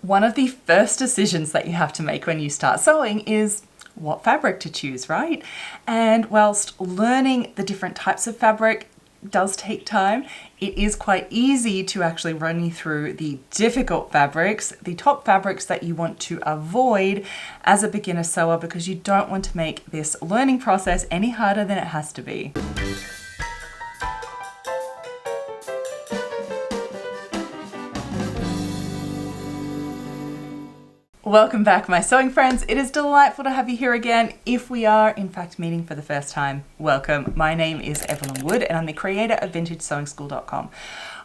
One of the first decisions that you have to make when you start sewing is what fabric to choose, right? And whilst learning the different types of fabric does take time, it is quite easy to actually run you through the difficult fabrics, the top fabrics that you want to avoid as a beginner sewer, because you don't want to make this learning process any harder than it has to be. Welcome back, my sewing friends. It is delightful to have you here again. If we are, in fact, meeting for the first time, welcome. My name is Evelyn Wood and I'm the creator of VintageSewingSchool.com.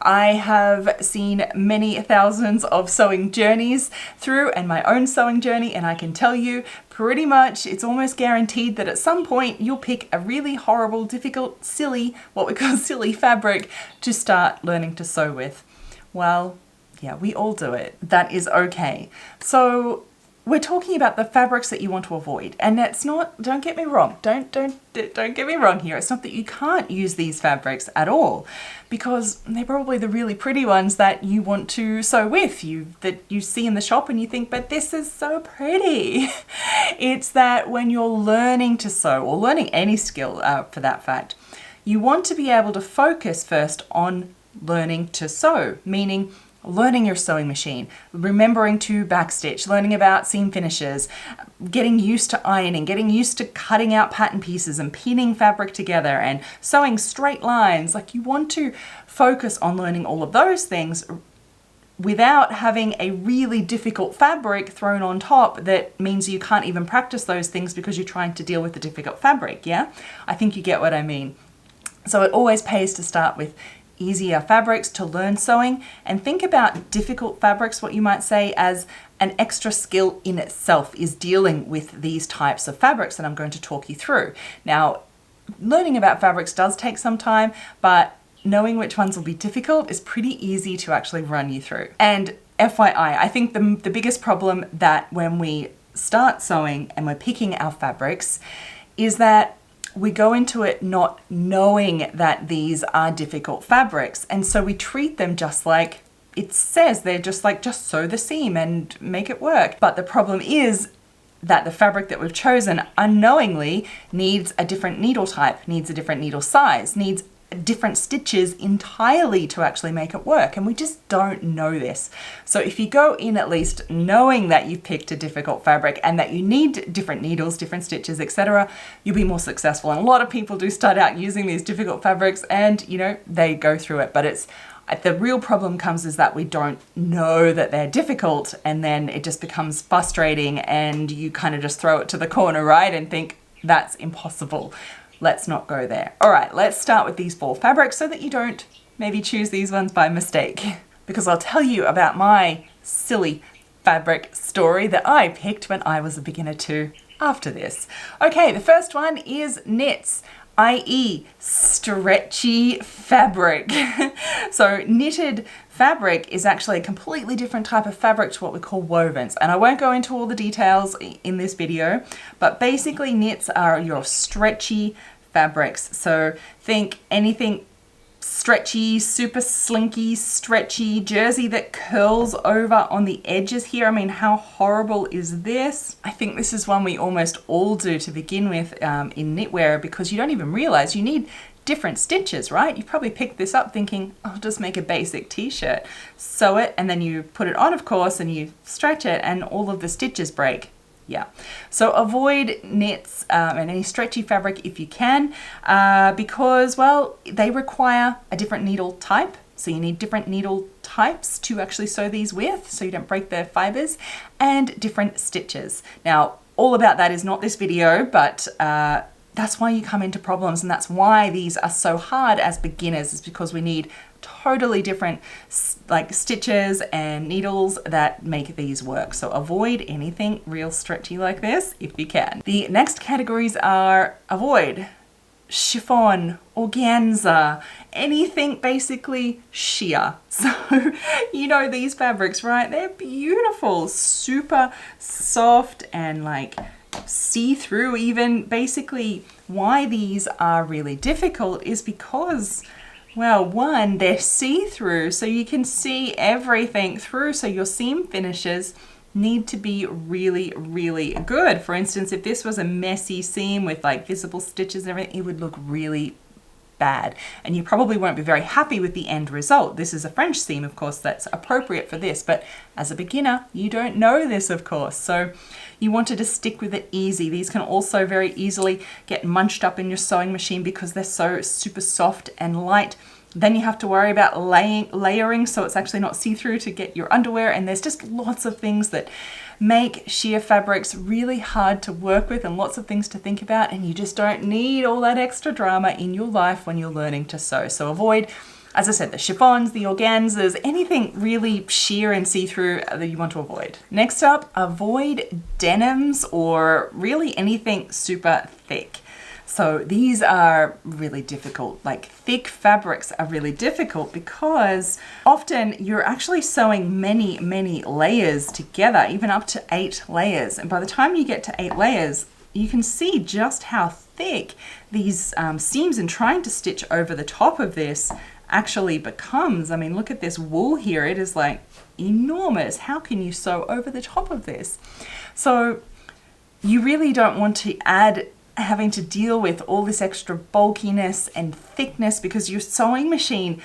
I have seen many thousands of sewing journeys through and my own sewing journey, and I can tell you pretty much it's almost guaranteed that at some point you'll pick a really horrible, difficult, silly, what we call silly fabric to start learning to sew with. Well, yeah, we all do it. That is okay. So we're talking about the fabrics that you want to avoid. And that's not, don't get me wrong. Don't get me wrong here. It's not that you can't use these fabrics at all, because they're probably the really pretty ones that you want to sew with, that you see in the shop and you think, but this is so pretty. It's that when you're learning to sew, or learning any skill for that fact, you want to be able to focus first on learning to sew, meaning learning your sewing machine, remembering to backstitch, learning about seam finishes, getting used to ironing, getting used to cutting out pattern pieces and pinning fabric together and sewing straight lines. Like, you want to focus on learning all of those things without having a really difficult fabric thrown on top that means you can't even practice those things because you're trying to deal with the difficult fabric, yeah? I think you get what I mean. So it always pays to start with easier fabrics to learn sewing, and think about difficult fabrics, what you might say, as an extra skill in itself is dealing with these types of fabrics that I'm going to talk you through. Now, learning about fabrics does take some time, but knowing which ones will be difficult is pretty easy to actually run you through. And FYI, I think the biggest problem that when we start sewing and we're picking our fabrics is that we go into it not knowing that these are difficult fabrics, and so we treat them just like it says. They're just like, just sew the seam and make it work. But the problem is that the fabric that we've chosen unknowingly needs a different needle type, needs a different needle size, needs different stitches entirely to actually make it work, and we just don't know this. So if you go in at least knowing that you've picked a difficult fabric and that you need different needles, different stitches, etc., you'll be more successful. And a lot of people do start out using these difficult fabrics and, you know, they go through it, but it's the real problem comes is that we don't know that they're difficult, and then it just becomes frustrating and you kind of just throw it to the corner, right, and think that's impossible. Let's not go there. All right, let's start with these 4 fabrics so that you don't maybe choose these ones by mistake, because I'll tell you about my silly fabric story that I picked when I was a beginner too after this. Okay, the first one is knits, i.e. stretchy fabric. So knitted fabric is actually a completely different type of fabric to what we call wovens. And I won't go into all the details in this video, but basically knits are your stretchy fabrics. So think anything stretchy, super slinky, stretchy, jersey that curls over on the edges here. I mean, how horrible is this? I think this is one we almost all do to begin with in knitwear, because you don't even realize you need different stitches, right? You probably picked this up thinking, I'll just make a basic t-shirt, sew it, and then you put it on, of course, and you stretch it and all of the stitches break. Yeah, so avoid knits and any stretchy fabric if you can, because, well, they require a different needle type. So you need different needle types to actually sew these with, so you don't break the fibers, and different stitches. Now, all about that is not this video, but that's why you come into problems, and that's why these are so hard as beginners, is because we need totally different like stitches and needles that make these work. So avoid anything real stretchy like this if you can. The next categories are avoid chiffon, organza, anything basically sheer. So you know these fabrics, right? They're beautiful, super soft and like see-through even. Basically why these are really difficult is because Well, one, they're see-through, so you can see everything through, so your seam finishes need to be really, really good. For instance, if this was a messy seam with like visible stitches and everything, it would look really bad, and you probably won't be very happy with the end result. This is a French seam, of course, that's appropriate for this, but as a beginner, you don't know this, of course, so you wanted to stick with it easy. These can also very easily get munched up in your sewing machine because they're so super soft and light. Then you have to worry about layering, so it's actually not see-through to get your underwear, and there's just lots of things that make sheer fabrics really hard to work with and lots of things to think about, and you just don't need all that extra drama in your life when you're learning to sew. So avoid, as I said, the chiffons, the organzas, anything really sheer and see-through that you want to avoid. Next up, avoid denims or really anything super thick. So these are really difficult. Like thick fabrics are really difficult because often you're actually sewing many, many layers together, even up to 8 layers. And by the time you get to 8 layers, you can see just how thick these seams, and trying to stitch over the top of this actually becomes. I mean, look at this wool here. It is like enormous. How can you sew over the top of this? So you really don't want to add having to deal with all this extra bulkiness and thickness, because your sewing machine,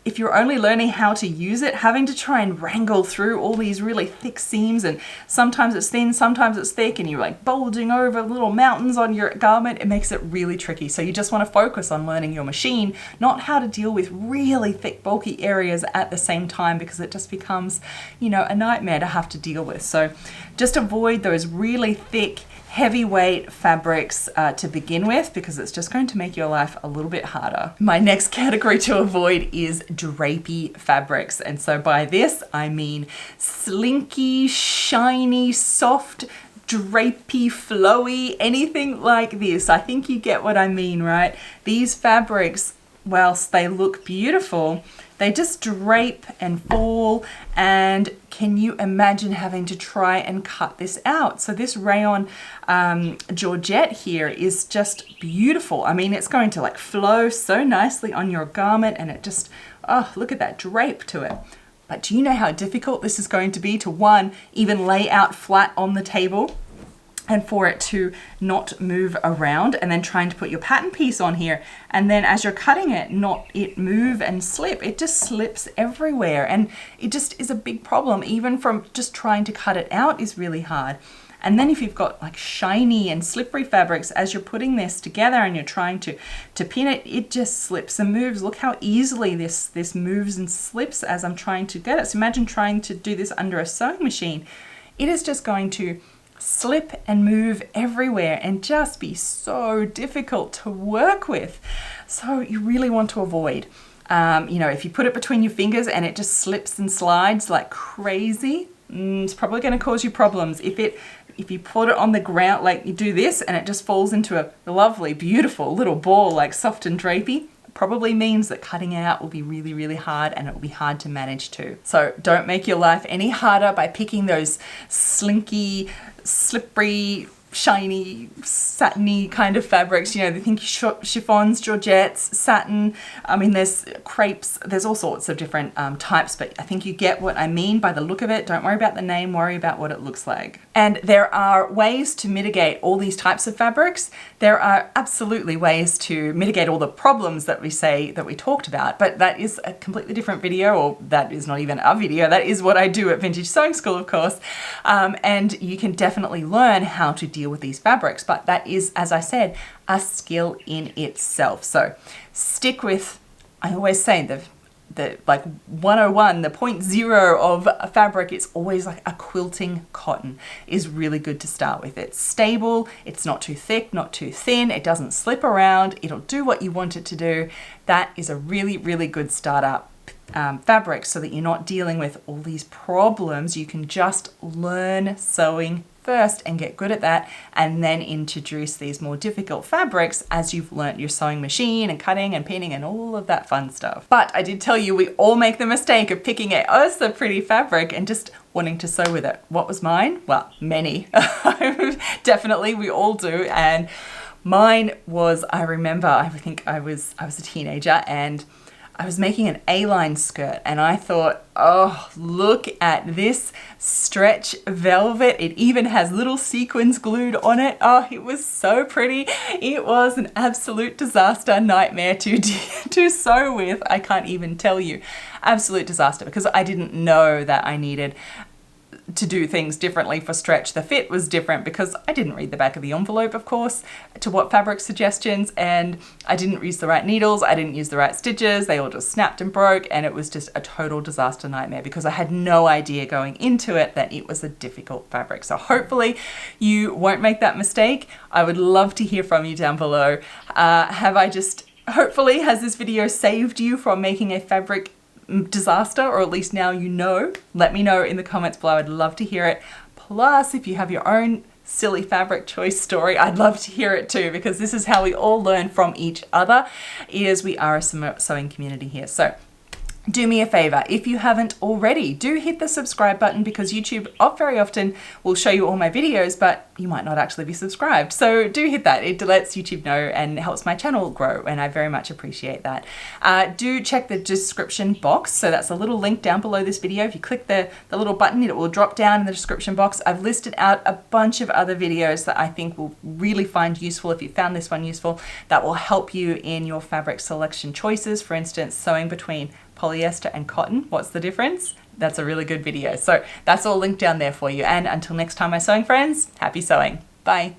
if you're only learning how to use it, having to try and wrangle through all these really thick seams, and sometimes it's thin, sometimes it's thick, and you're like bulging over little mountains on your garment, it makes it really tricky. So you just want to focus on learning your machine, not how to deal with really thick, bulky areas at the same time, because it just becomes, you know, a nightmare to have to deal with. So just avoid those really thick, heavyweight fabrics to begin with, because it's just going to make your life a little bit harder. My next category to avoid is drapey fabrics. And so by this, I mean slinky, shiny, soft, drapey, flowy, anything like this. I think you get what I mean, right? These fabrics, whilst they look beautiful, they just drape and fall, and can you imagine having to try and cut this out? So this rayon georgette here is just beautiful. I mean, it's going to like flow so nicely on your garment, and it just, oh, look at that drape to it. But do you know how difficult this is going to be to, one, even lay out flat on the table, and for it to not move around, and then trying to put your pattern piece on here, and then as you're cutting it, not it move and slip. It just slips everywhere, and it just is a big problem. Even from just trying to cut it out is really hard. And then if you've got like shiny and slippery fabrics, as you're putting this together and you're trying to pin it, it just slips and moves. Look how easily this moves and slips as I'm trying to get it. So imagine trying to do this under a sewing machine. It is just going to slip and move everywhere and just be so difficult to work with. So you really want to avoid, you know, if you put it between your fingers and it just slips and slides like crazy, it's probably going to cause you problems. If you put it on the ground, like you do this, and it just falls into a lovely, beautiful little ball, like soft and drapey, probably means that cutting it out will be really, really hard, and it will be hard to manage too. So don't make your life any harder by picking those slinky, slippery, shiny, satiny kind of fabrics. You know, think chiffons, georgettes, satin. I mean, there's crepes, there's all sorts of different types, but I think you get what I mean by the look of it. Don't worry about the name, worry about what it looks like. And there are ways to mitigate all these types of fabrics. There are absolutely ways to mitigate all the problems that we talked about, but that is a completely different video, or that is not even a video. That is what I do at Vintage Sewing School, of course. And you can definitely learn how to deal with these fabrics, but that is, as I said, a skill in itself. So stick with, I always say, the like 101, the 0.0 of a fabric, it's always like a quilting cotton is really good to start with. It's stable, it's not too thick, not too thin, it doesn't slip around, it'll do what you want it to do. That is a really, really good startup fabric, so that you're not dealing with all these problems. You can just learn sewing first and get good at that, and then introduce these more difficult fabrics as you've learnt your sewing machine and cutting and pinning and all of that fun stuff. But I did tell you, we all make the mistake of picking a oh so pretty fabric and just wanting to sew with it. What was mine? Well, many. Definitely, we all do. And mine was, I remember, I think I was a teenager, and I was making an A-line skirt and I thought, oh, look at this stretch velvet. It even has little sequins glued on it. Oh, it was so pretty. It was an absolute disaster, nightmare to sew with. I can't even tell you. Absolute disaster, because I didn't know that I needed to do things differently for stretch. The fit was different because I didn't read the back of the envelope, of course, to what fabric suggestions, and I didn't use the right needles, I didn't use the right stitches, they all just snapped and broke, and it was just a total disaster nightmare because I had no idea going into it that it was a difficult fabric. So hopefully you won't make that mistake. I would love to hear from you down below. Hopefully has this video saved you from making a fabric disaster, or at least now you know. Let me know in the comments below. I'd love to hear it. Plus, if you have your own silly fabric choice story, I'd love to hear it too, because this is how we all learn from each other, is we are a sewing community here. So do me a favor, if you haven't already, do hit the subscribe button, because YouTube very often will show you all my videos, but you might not actually be subscribed. So do hit that. It lets YouTube know and helps my channel grow, and I very much appreciate that. Do check the description box. So that's a little link down below this video. If you click the little button, it will drop down in the description box. I've listed out a bunch of other videos that I think will really find useful if you found this one useful, that will help you in your fabric selection choices. For instance, sewing between polyester and cotton. What's the difference? That's a really good video. So that's all linked down there for you. And until next time, my sewing friends, happy sewing. Bye.